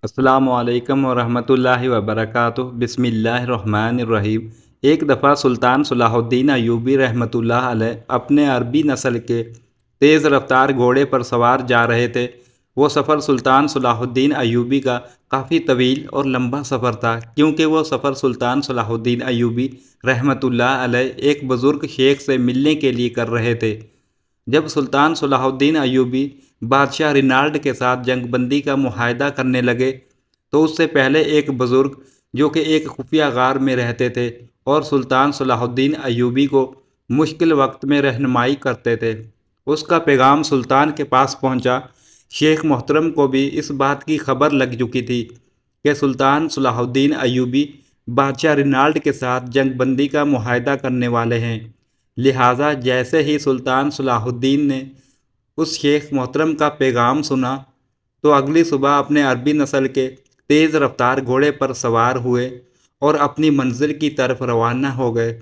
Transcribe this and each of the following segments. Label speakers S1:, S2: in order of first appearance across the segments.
S1: السلام علیکم ورحمۃ اللہ وبرکاتہ۔ بسم اللہ الرحمن الرحیم۔ ایک دفعہ سلطان صلاح الدین ایوبی رحمۃ اللہ علیہ اپنے عربی نسل کے تیز رفتار گھوڑے پر سوار جا رہے تھے۔ وہ سفر سلطان صلاح الدین ایوبی کا کافی طویل اور لمبا سفر تھا، کیونکہ وہ سفر سلطان صلاح الدین ایوبی رحمۃ اللہ علیہ ایک بزرگ شیخ سے ملنے کے لیے کر رہے تھے۔ جب سلطان صلاح الدین ایوبی بادشاہ رینالڈ کے ساتھ جنگ بندی کا معاہدہ کرنے لگے تو اس سے پہلے ایک بزرگ جو کہ ایک خفیہ غار میں رہتے تھے اور سلطان صلاح الدین ایوبی کو مشکل وقت میں رہنمائی کرتے تھے، اس کا پیغام سلطان کے پاس پہنچا۔ شیخ محترم کو بھی اس بات کی خبر لگ چکی تھی کہ سلطان صلاح الدین ایوبی بادشاہ رینالڈ کے ساتھ جنگ بندی کا معاہدہ کرنے والے ہیں، لہٰذا جیسے ہی سلطان صلاح الدین نے اس شیخ محترم کا پیغام سنا تو اگلی صبح اپنے عربی نسل کے تیز رفتار گھوڑے پر سوار ہوئے اور اپنی منزل کی طرف روانہ ہو گئے۔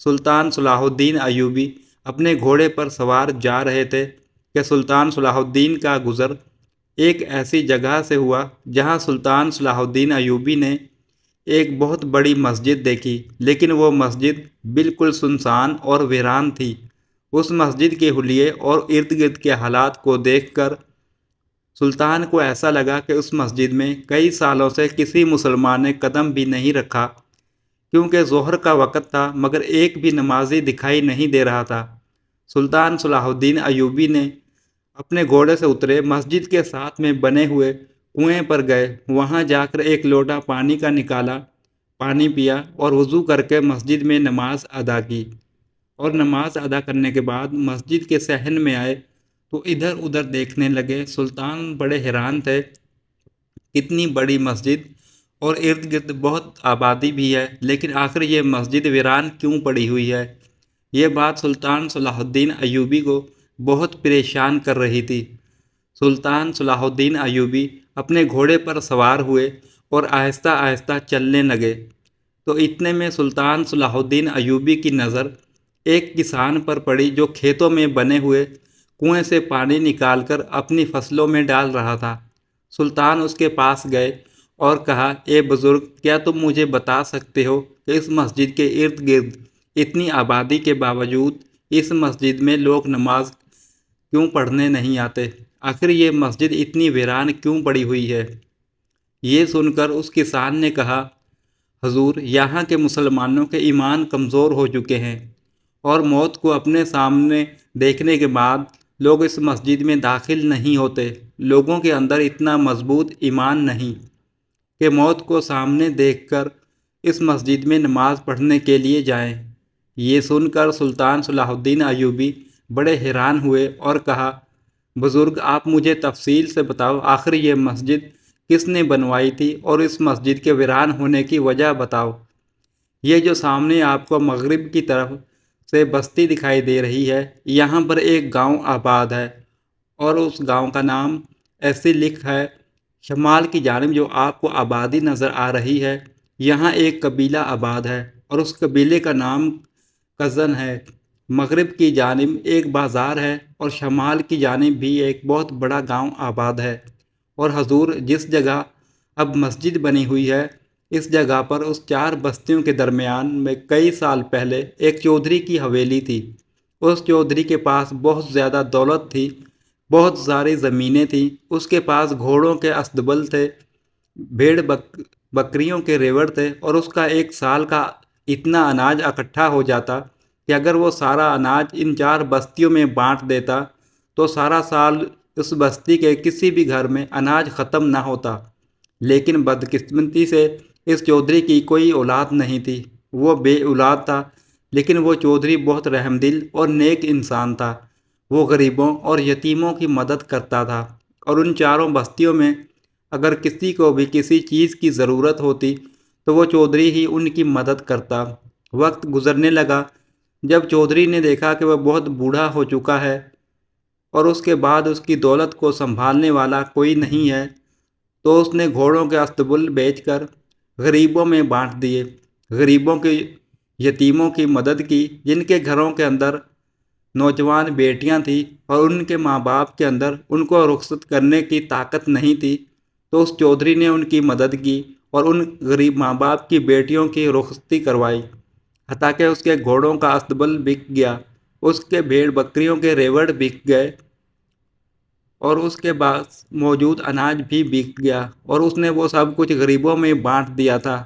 S1: سلطان صلاح الدین ایوبی اپنے گھوڑے پر سوار جا رہے تھے کہ سلطان صلاح الدین کا گزر ایک ایسی جگہ سے ہوا جہاں سلطان صلاح الدین ایوبی نے ایک بہت بڑی مسجد دیکھی، لیکن وہ مسجد بالکل سنسان اور ویران تھی۔ اس مسجد کے حلیے اور ارد گرد کے حالات کو دیکھ کر سلطان کو ایسا لگا کہ اس مسجد میں کئی سالوں سے کسی مسلمان نے قدم بھی نہیں رکھا، کیونکہ ظہر کا وقت تھا مگر ایک بھی نمازی دکھائی نہیں دے رہا تھا۔ سلطان صلاح الدین ایوبی نے اپنے گھوڑے سے اترے، مسجد کے ساتھ میں بنے ہوئے کنویں پر گئے، وہاں جا کر ایک لوٹا پانی کا نکالا، پانی پیا اور وضو کر کے مسجد میں نماز ادا کی، اور نماز ادا کرنے کے بعد مسجد کے صحن میں آئے تو ادھر ادھر دیکھنے لگے۔ سلطان بڑے حیران تھے، اتنی بڑی مسجد اور ارد گرد بہت آبادی بھی ہے، لیکن آخر یہ مسجد ویران کیوں پڑی ہوئی ہے؟ یہ بات سلطان صلاح الدین ایوبی کو بہت پریشان کر رہی تھی۔ سلطان صلاح الدین ایوبی اپنے گھوڑے پر سوار ہوئے اور آہستہ آہستہ چلنے لگے تو اتنے میں سلطان صلاح الدین ایوبی کی نظر ایک کسان پر پڑی جو کھیتوں میں بنے ہوئے کنویں سے پانی نکال کر اپنی فصلوں میں ڈال رہا تھا۔ سلطان اس کے پاس گئے اور کہا، اے بزرگ، کیا تم مجھے بتا سکتے ہو کہ اس مسجد کے ارد گرد اتنی آبادی کے باوجود اس مسجد میں لوگ نماز کیوں پڑھنے نہیں آتے؟ آخر یہ مسجد اتنی ویران کیوں پڑی ہوئی ہے؟ یہ سن کر اس کسان نے کہا، حضور، یہاں کے مسلمانوں کے ایمان کمزور ہو چکے ہیں اور موت کو اپنے سامنے دیکھنے کے بعد لوگ اس مسجد میں داخل نہیں ہوتے۔ لوگوں کے اندر اتنا مضبوط ایمان نہیں کہ موت کو سامنے دیکھ کر اس مسجد میں نماز پڑھنے کے لیے جائیں۔ یہ سن کر سلطان صلاح الدین ایوبی بڑے حیران ہوئے اور کہا، بزرگ، آپ مجھے تفصیل سے بتاؤ، آخر یہ مسجد کس نے بنوائی تھی اور اس مسجد کے ویران ہونے کی وجہ بتاؤ۔ یہ جو سامنے آپ کو مغرب کی طرف سے بستی دکھائی دے رہی ہے، یہاں پر ایک گاؤں آباد ہے اور اس گاؤں کا نام ایسے لکھ ہے۔ شمال کی جانب جو آپ کو آبادی نظر آ رہی ہے، یہاں ایک قبیلہ آباد ہے اور اس قبیلے کا نام کزن ہے۔ مغرب کی جانب ایک بازار ہے اور شمال کی جانب بھی ایک بہت بڑا گاؤں آباد ہے، اور حضور، جس جگہ اب مسجد بنی ہوئی ہے، اس جگہ پر اس چار بستیوں کے درمیان میں کئی سال پہلے ایک چودھری کی حویلی تھی۔ اس چودھری کے پاس بہت زیادہ دولت تھی، بہت ساری زمینیں تھیں، اس کے پاس گھوڑوں کے استبل تھے، بھیڑ بکریوں کے ریوڑ تھے، اور اس کا ایک سال کا اتنا اناج اکٹھا ہو جاتا کہ اگر وہ سارا اناج ان چار بستیوں میں بانٹ دیتا تو سارا سال اس بستی کے کسی بھی گھر میں اناج ختم نہ ہوتا۔ لیکن بدقسمتی سے اس چودھری کی کوئی اولاد نہیں تھی، وہ بے اولاد تھا، لیکن وہ چودھری بہت رحم دل اور نیک انسان تھا۔ وہ غریبوں اور یتیموں کی مدد کرتا تھا، اور ان چاروں بستیوں میں اگر کسی کو بھی کسی چیز کی ضرورت ہوتی تو وہ چودھری ہی ان کی مدد کرتا۔ وقت گزرنے لگا، جب چودھری نے دیکھا کہ وہ بہت بوڑھا ہو چکا ہے اور اس کے بعد اس کی دولت کو سنبھالنے والا کوئی نہیں ہے، تو اس نے گھوڑوں کے استبل بیچ کر غریبوں میں بانٹ دیے، غریبوں کے یتیموں کی مدد کی، جن کے گھروں کے اندر نوجوان بیٹیاں تھیں اور ان کے ماں باپ کے اندر ان کو رخصت کرنے کی طاقت نہیں تھی، تو اس چودھری نے ان کی مدد کی اور ان غریب ماں باپ کی بیٹیوں کی رخصتی کروائی، حتیٰ کہ اس کے گھوڑوں کا استبل بک گیا، اس کے بھیڑ بکریوں کے ریوڑ بک گئے اور اس کے پاس موجود اناج بھی بک گیا، اور اس نے وہ سب کچھ غریبوں میں بانٹ دیا تھا۔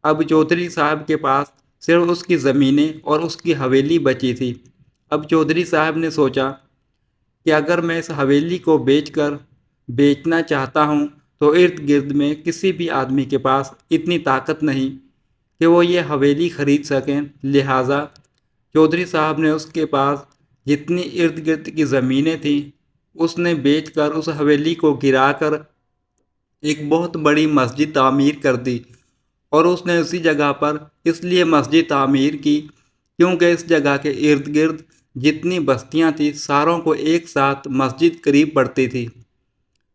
S1: اب چودھری صاحب کے پاس صرف اس کی زمینیں اور اس کی حویلی بچی تھی۔ اب چودھری صاحب نے سوچا کہ اگر میں اس حویلی کو بیچنا چاہتا ہوں تو ارد گرد میں کسی بھی آدمی کے پاس اتنی طاقت نہیں کہ وہ یہ حویلی خرید سکیں، لہٰذا چودھری صاحب نے اس کے پاس جتنی ارد گرد کی زمینیں تھیں اس نے بیچ کر اس حویلی کو گرا کر ایک بہت بڑی مسجد تعمیر کر دی، اور اس نے اسی جگہ پر اس لیے مسجد تعمیر کی کیونکہ اس جگہ کے ارد گرد جتنی بستیاں تھیں ساروں کو ایک ساتھ مسجد قریب پڑتی تھی۔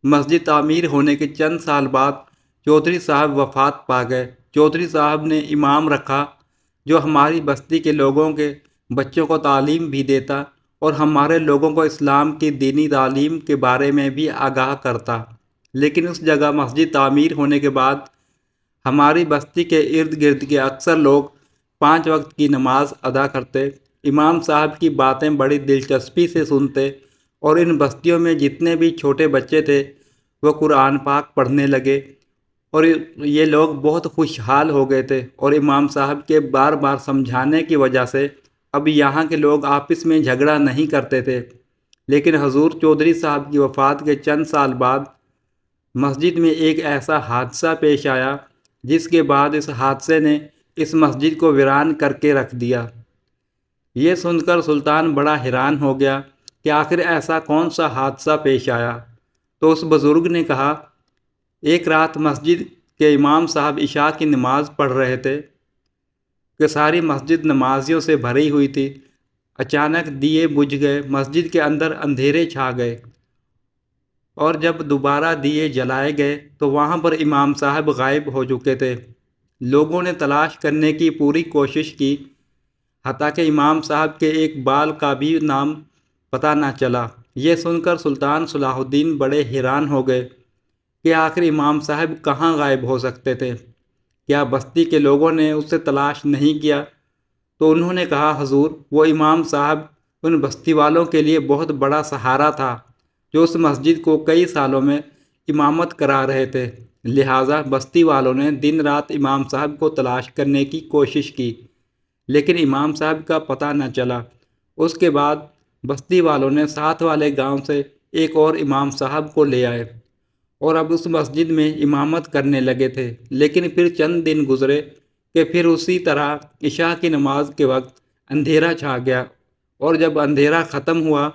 S1: مسجد تعمیر ہونے کے چند سال بعد چودھری صاحب وفات پا گئے۔ چودھری صاحب نے امام رکھا جو ہماری بستی کے لوگوں کے بچوں کو تعلیم بھی دیتا اور ہمارے لوگوں کو اسلام کی دینی تعلیم کے بارے میں بھی آگاہ کرتا۔ لیکن اس جگہ مسجد تعمیر ہونے کے بعد ہماری بستی کے ارد گرد کے اکثر لوگ 5 وقت کی نماز ادا کرتے، امام صاحب کی باتیں بڑی دلچسپی سے سنتے، اور ان بستیوں میں جتنے بھی چھوٹے بچے تھے وہ قرآن پاک پڑھنے لگے، اور یہ لوگ بہت خوشحال ہو گئے تھے، اور امام صاحب کے بار بار سمجھانے کی وجہ سے اب یہاں کے لوگ آپس میں جھگڑا نہیں کرتے تھے۔ لیکن حضور چودھری صاحب کی وفات کے چند سال بعد مسجد میں ایک ایسا حادثہ پیش آیا جس کے بعد اس حادثے نے اس مسجد کو ویران کر کے رکھ دیا۔ یہ سن کر سلطان بڑا حیران ہو گیا کہ آخر ایسا کون سا حادثہ پیش آیا۔ تو اس بزرگ نے کہا، ایک رات مسجد کے امام صاحب عشاء کی نماز پڑھ رہے تھے کہ ساری مسجد نمازیوں سے بھری ہوئی تھی۔ اچانک دیے بجھ گئے، مسجد کے اندر اندھیرے چھا گئے، اور جب دوبارہ دیے جلائے گئے تو وہاں پر امام صاحب غائب ہو چکے تھے۔ لوگوں نے تلاش کرنے کی پوری کوشش کی، حتیٰ کہ امام صاحب کے ایک بال کا بھی نام پتہ نہ چلا۔ یہ سن کر سلطان صلاح الدین بڑے حیران ہو گئے کہ آخر امام صاحب کہاں غائب ہو سکتے تھے، کیا بستی کے لوگوں نے اسے تلاش نہیں کیا؟ تو انہوں نے کہا، حضور وہ امام صاحب ان بستی والوں کے لیے بہت بڑا سہارا تھا جو اس مسجد کو کئی سالوں میں امامت کرا رہے تھے، لہٰذا بستی والوں نے دن رات امام صاحب کو تلاش کرنے کی کوشش کی، لیکن امام صاحب کا پتہ نہ چلا۔ اس کے بعد بستی والوں نے ساتھ والے گاؤں سے ایک اور امام صاحب کو لے آئے اور اب اس مسجد میں امامت کرنے لگے تھے۔ لیکن پھر چند دن گزرے کہ پھر اسی طرح عشاء کی نماز کے وقت اندھیرا چھا گیا، اور جب اندھیرا ختم ہوا،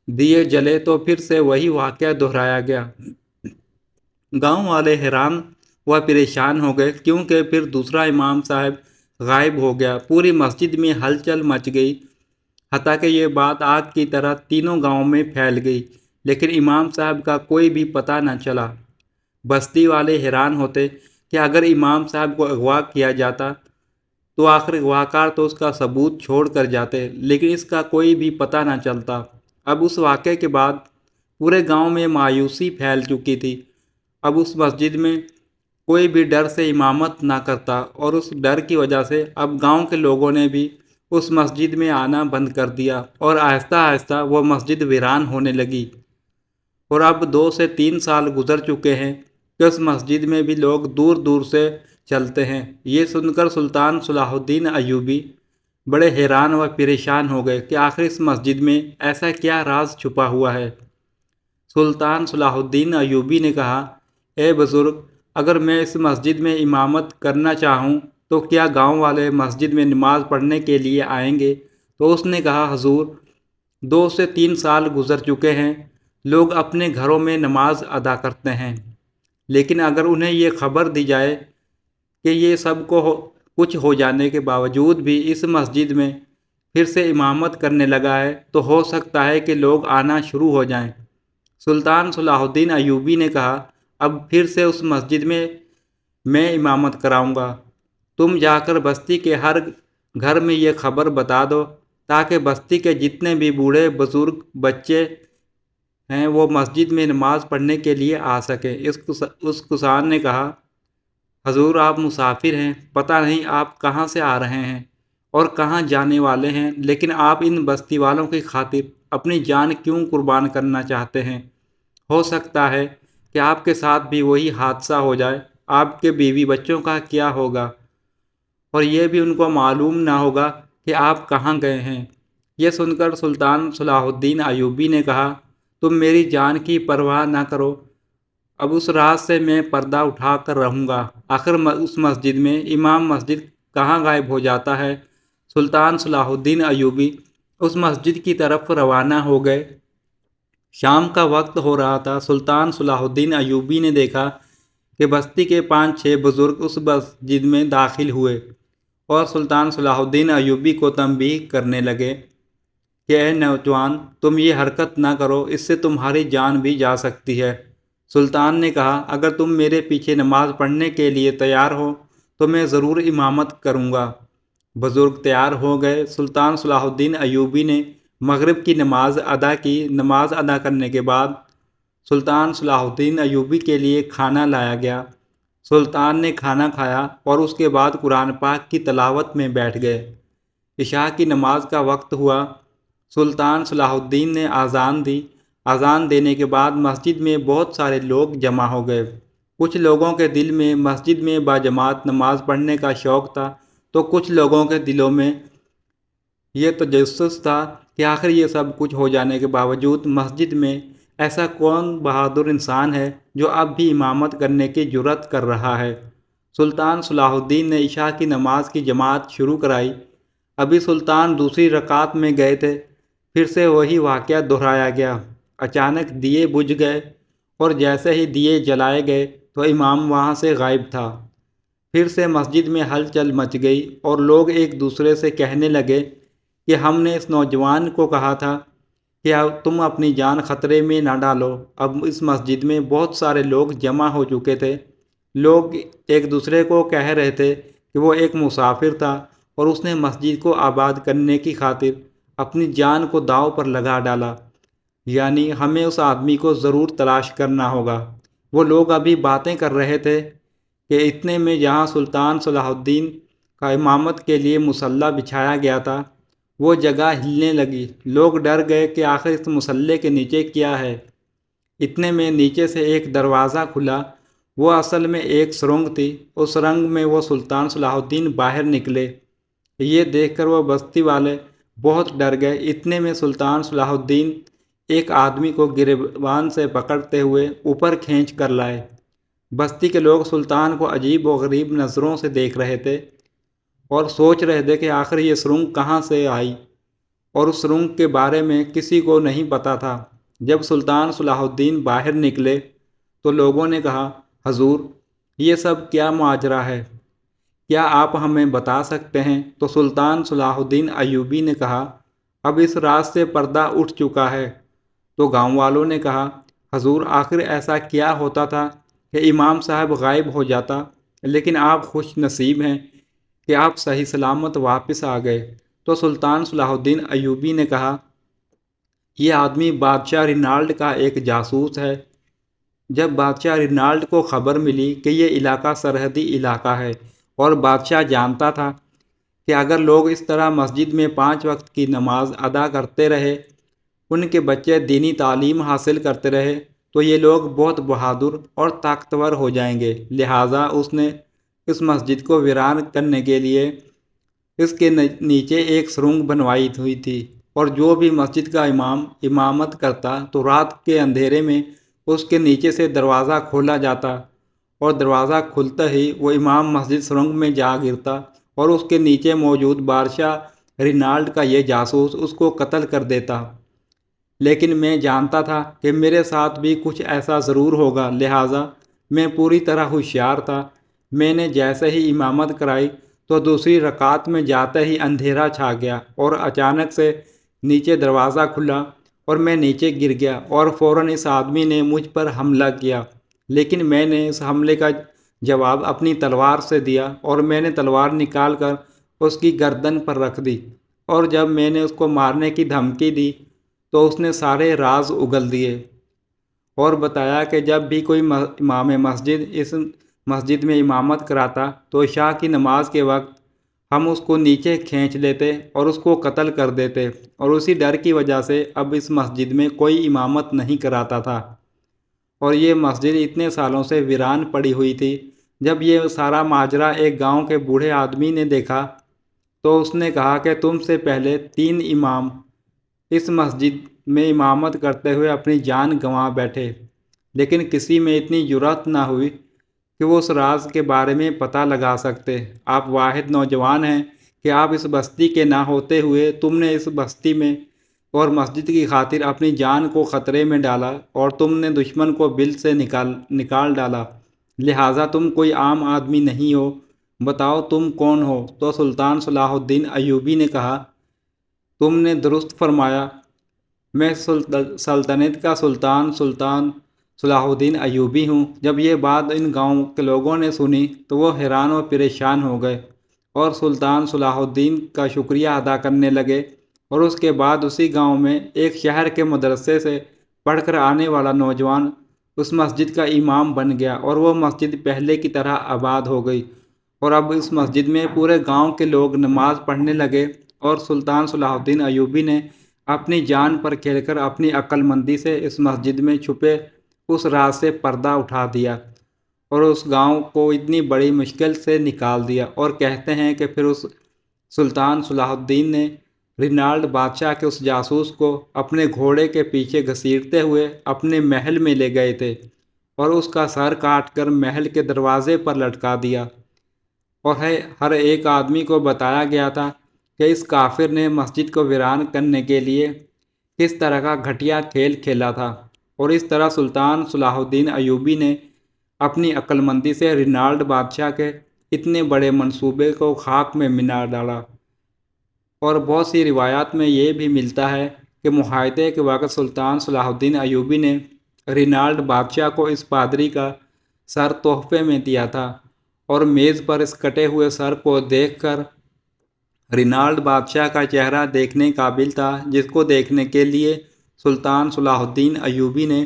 S1: دیے جلے تو پھر سے وہی واقعہ دہرایا گیا۔ گاؤں والے حیران و پریشان ہو گئے کیونکہ پھر دوسرا امام صاحب غائب ہو گیا۔ پوری مسجد میں ہلچل مچ گئی، حتیٰ کہ یہ بات آگ کی طرح تینوں گاؤں میں پھیل گئی، لیکن امام صاحب کا کوئی بھی پتہ نہ چلا۔ بستی والے حیران ہوتے کہ اگر امام صاحب کو اغوا کیا جاتا تو آخر اغواکار تو اس کا ثبوت چھوڑ کر جاتے، لیکن اس کا کوئی بھی پتہ نہ چلتا۔ اب اس واقعے کے بعد پورے گاؤں میں مایوسی پھیل چکی تھی۔ اب اس مسجد میں کوئی بھی ڈر سے امامت نہ کرتا، اور اس ڈر کی وجہ سے اب گاؤں کے لوگوں نے بھی اس مسجد میں آنا بند کر دیا، اور آہستہ آہستہ وہ مسجد ویران ہونے لگی۔ اور اب 2 سے 3 سال گزر چکے ہیں کہ اس مسجد میں بھی لوگ دور دور سے چلتے ہیں۔ یہ سن کر سلطان صلاح الدین ایوبی بڑے حیران و پریشان ہو گئے کہ آخر اس مسجد میں ایسا کیا راز چھپا ہوا ہے۔ سلطان صلاح الدین ایوبی نے کہا، اے بزرگ، اگر میں اس مسجد میں امامت کرنا چاہوں تو کیا گاؤں والے مسجد میں نماز پڑھنے کے لیے آئیں گے؟ تو اس نے کہا، حضور 2 سے 3 سال گزر چکے ہیں، لوگ اپنے گھروں میں نماز ادا کرتے ہیں، لیکن اگر انہیں یہ خبر دی جائے کہ یہ سب کچھ ہو جانے کے باوجود بھی اس مسجد میں پھر سے امامت کرنے لگا ہے تو ہو سکتا ہے کہ لوگ آنا شروع ہو جائیں۔ سلطان صلاح الدین ایوبی نے کہا، اب پھر سے اس مسجد میں امامت کراؤں گا، تم جا کر بستی کے ہر گھر میں یہ خبر بتا دو تاکہ بستی کے جتنے بھی بوڑھے بزرگ بچے ہیں وہ مسجد میں نماز پڑھنے کے لیے آ سکیں۔ اس کسان نے کہا، حضور آپ مسافر ہیں، پتہ نہیں آپ کہاں سے آ رہے ہیں اور کہاں جانے والے ہیں، لیکن آپ ان بستی والوں کی خاطر اپنی جان کیوں قربان کرنا چاہتے ہیں؟ ہو سکتا ہے کہ آپ کے ساتھ بھی وہی حادثہ ہو جائے، آپ کے بیوی بچوں کا کیا ہوگا؟ اور یہ بھی ان کو معلوم نہ ہوگا کہ آپ کہاں گئے ہیں۔ یہ سن کر سلطان صلاح الدین ایوبی نے کہا، تم میری جان کی پرواہ نہ کرو، اب اس رات سے میں پردہ اٹھا کر رہوں گا۔ آخر اس مسجد میں امام مسجد کہاں غائب ہو جاتا ہے۔ سلطان صلاح الدین ایوبی اس مسجد کی طرف روانہ ہو گئے۔ شام کا وقت ہو رہا تھا۔ سلطان صلاح الدین ایوبی نے دیکھا کہ بستی کے 5-6 بزرگ اس مسجد میں داخل ہوئے اور سلطان صلاح الدین ایوبی کو تنبیہ کرنے لگے کہ اے نوجوان، تم یہ حرکت نہ کرو، اس سے تمہاری جان بھی جا سکتی ہے۔ سلطان نے کہا، اگر تم میرے پیچھے نماز پڑھنے کے لیے تیار ہو تو میں ضرور امامت کروں گا۔ بزرگ تیار ہو گئے۔ سلطان صلاح الدین ایوبی نے مغرب کی نماز ادا کی۔ نماز ادا کرنے کے بعد سلطان صلاح الدین ایوبی کے لیے کھانا لایا گیا۔ سلطان نے کھانا کھایا اور اس کے بعد قرآن پاک کی تلاوت میں بیٹھ گئے۔ عشاء کی نماز کا وقت ہوا۔ سلطان صلاح الدین نے اذان دی۔ اذان دینے کے بعد مسجد میں بہت سارے لوگ جمع ہو گئے۔ کچھ لوگوں کے دل میں مسجد میں باجماعت نماز پڑھنے کا شوق تھا، تو کچھ لوگوں کے دلوں میں یہ تجسس تھا کہ آخر یہ سب کچھ ہو جانے کے باوجود مسجد میں ایسا کون بہادر انسان ہے جو اب بھی امامت کرنے کی جرأت کر رہا ہے۔ سلطان صلاح الدین نے عشاء کی نماز کی جماعت شروع کرائی۔ ابھی سلطان دوسری رکعت میں گئے تھے، پھر سے وہی واقعہ دہرایا گیا۔ اچانک دیے بجھ گئے اور جیسے ہی دیے جلائے گئے تو امام وہاں سے غائب تھا۔ پھر سے مسجد میں ہلچل مچ گئی اور لوگ ایک دوسرے سے کہنے لگے کہ ہم نے اس نوجوان کو کہا تھا کہ تم اپنی جان خطرے میں نہ ڈالو۔ اب اس مسجد میں بہت سارے لوگ جمع ہو چکے تھے۔ لوگ ایک دوسرے کو کہہ رہے تھے کہ وہ ایک مسافر تھا اور اس نے مسجد کو آباد کرنے کی خاطر اپنی جان کو داؤ پر لگا ڈالا، یعنی ہمیں اس آدمی کو ضرور تلاش کرنا ہوگا۔ وہ لوگ ابھی باتیں کر رہے تھے کہ اتنے میں جہاں سلطان صلاح الدین کا امامت کے لیے مصلی بچھایا گیا تھا وہ جگہ ہلنے لگی۔ لوگ ڈر گئے کہ آخر اس مصلی کے نیچے کیا ہے۔ اتنے میں نیچے سے ایک دروازہ کھلا۔ وہ اصل میں ایک سرنگ تھی۔ اس سرنگ میں وہ سلطان صلاح الدین باہر نکلے۔ یہ دیکھ کر وہ بستی والے بہت ڈر گئے۔ اتنے میں سلطان صلاح الدین ایک آدمی کو گریبان سے پکڑتے ہوئے اوپر کھینچ کر لائے۔ بستی کے لوگ سلطان کو عجیب و غریب نظروں سے دیکھ رہے تھے اور سوچ رہے تھے کہ آخر یہ سرنگ کہاں سے آئی، اور اس سرنگ کے بارے میں کسی کو نہیں پتہ تھا۔ جب سلطان صلاح الدین باہر نکلے تو لوگوں نے کہا، حضور یہ سب کیا ماجرا ہے، کیا آپ ہمیں بتا سکتے ہیں؟ تو سلطان صلاح الدین ایوبی نے کہا، اب اس راز سے پردہ اٹھ چکا ہے۔ تو گاؤں والوں نے کہا، حضور آخر ایسا کیا ہوتا تھا کہ امام صاحب غائب ہو جاتا، لیکن آپ خوش نصیب ہیں کہ آپ صحیح سلامت واپس آ گئے۔ تو سلطان صلاح الدین ایوبی نے کہا، یہ آدمی بادشاہ رینالڈ کا ایک جاسوس ہے۔ جب بادشاہ رینالڈ کو خبر ملی کہ یہ علاقہ سرحدی علاقہ ہے اور بادشاہ جانتا تھا کہ اگر لوگ اس طرح مسجد میں 5 وقت کی نماز ادا کرتے رہے، ان کے بچے دینی تعلیم حاصل کرتے رہے، تو یہ لوگ بہت بہادر اور طاقتور ہو جائیں گے۔ لہٰذا اس نے اس مسجد کو ویران کرنے کے لیے اس کے نیچے ایک سرنگ بنوائی ہوئی تھی، اور جو بھی مسجد کا امام امامت کرتا تو رات کے اندھیرے میں اس کے نیچے سے دروازہ کھولا جاتا، اور دروازہ کھلتے ہی وہ امام مسجد سرنگ میں جا گرتا اور اس کے نیچے موجود بادشاہ رینالڈ کا یہ جاسوس اس کو قتل کر دیتا۔ لیکن میں جانتا تھا کہ میرے ساتھ بھی کچھ ایسا ضرور ہوگا، لہٰذا میں پوری طرح ہوشیار تھا۔ میں نے جیسے ہی امامت کرائی تو دوسری رکعت میں جاتے ہی اندھیرا چھا گیا اور اچانک سے نیچے دروازہ کھلا اور میں نیچے گر گیا، اور فوراً اس آدمی نے مجھ پر حملہ کیا، لیکن میں نے اس حملے کا جواب اپنی تلوار سے دیا، اور میں نے تلوار نکال کر اس کی گردن پر رکھ دی، اور جب میں نے اس کو مارنے کی دھمکی دی تو اس نے سارے راز اگل دیے۔ اور بتایا کہ جب بھی کوئی امام مسجد اس مسجد میں امامت کراتا تو عشاء کی نماز کے وقت ہم اس کو نیچے کھینچ لیتے اور اس کو قتل کر دیتے، اور اسی ڈر کی وجہ سے اب اس مسجد میں کوئی امامت نہیں کراتا تھا، اور یہ مسجد اتنے سالوں سے ویران پڑی ہوئی تھی۔ جب یہ سارا ماجرا ایک گاؤں کے بوڑھے آدمی نے دیکھا تو اس نے کہا کہ تم سے پہلے 3 امام اس مسجد میں امامت کرتے ہوئے اپنی جان گنوا بیٹھے، لیکن کسی میں اتنی جرأت نہ ہوئی کہ وہ اس راز کے بارے میں پتہ لگا سکتے۔ آپ واحد نوجوان ہیں کہ آپ اس بستی کے نہ ہوتے ہوئے تم نے اس بستی میں اور مسجد کی خاطر اپنی جان کو خطرے میں ڈالا، اور تم نے دشمن کو بل سے نکال ڈالا، لہٰذا تم کوئی عام آدمی نہیں ہو، بتاؤ تم کون ہو؟ تو سلطان صلاح الدین ایوبی نے کہا، تم نے درست فرمایا، میں سلطنت کا سلطان صلاح الدین ایوبی ہوں۔ جب یہ بات ان گاؤں کے لوگوں نے سنی تو وہ حیران و پریشان ہو گئے اور سلطان صلاح الدین کا شکریہ ادا کرنے لگے، اور اس کے بعد اسی گاؤں میں ایک شہر کے مدرسے سے پڑھ کر آنے والا نوجوان اس مسجد کا امام بن گیا، اور وہ مسجد پہلے کی طرح آباد ہو گئی، اور اب اس مسجد میں پورے گاؤں کے لوگ نماز پڑھنے لگے، اور سلطان صلاح الدین ایوبی نے اپنی جان پر کھیل کر اپنی عقل مندی سے اس مسجد میں چھپے اس راز سے پردہ اٹھا دیا اور اس گاؤں کو اتنی بڑی مشکل سے نکال دیا۔ اور کہتے ہیں کہ پھر اس سلطان صلاح الدین نے رینالڈ بادشاہ کے اس جاسوس کو اپنے گھوڑے کے پیچھے گھسیٹتے ہوئے اپنے محل میں لے گئے تھے، اور اس کا سر کاٹ کر محل کے دروازے پر لٹکا دیا، اور ہر ایک آدمی کو بتایا گیا تھا کہ اس کافر نے مسجد کو ویران کرنے کے لیے کس طرح کا گھٹیا کھیل کھیلا تھا۔ اور اس طرح سلطان صلاح الدین ایوبی نے اپنی عقل مندی سے رینالڈ بادشاہ کے اتنے بڑے منصوبے کو خاک میں ملا ڈالا۔ اور بہت سی روایات میں یہ بھی ملتا ہے کہ معاہدے کے وقت سلطان صلاح الدین ایوبی نے رینالڈ بادشاہ کو اس پادری کا سر تحفے میں دیا تھا، اور میز پر اس کٹے ہوئے سر کو دیکھ کر رینالڈ بادشاہ کا چہرہ دیکھنے قابل تھا، جس کو دیکھنے کے لیے سلطان صلاح الدین ایوبی نے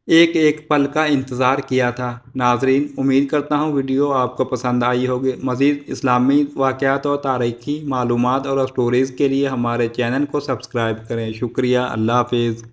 S1: ایک ایک پل کا انتظار کیا تھا۔ ناظرین، امید کرتا ہوں ویڈیو آپ کو پسند آئی ہوگی۔ مزید اسلامی واقعات اور تاریخی معلومات اور اسٹوریز کے لیے ہمارے چینل کو سبسکرائب کریں۔ شکریہ، اللہ حافظ۔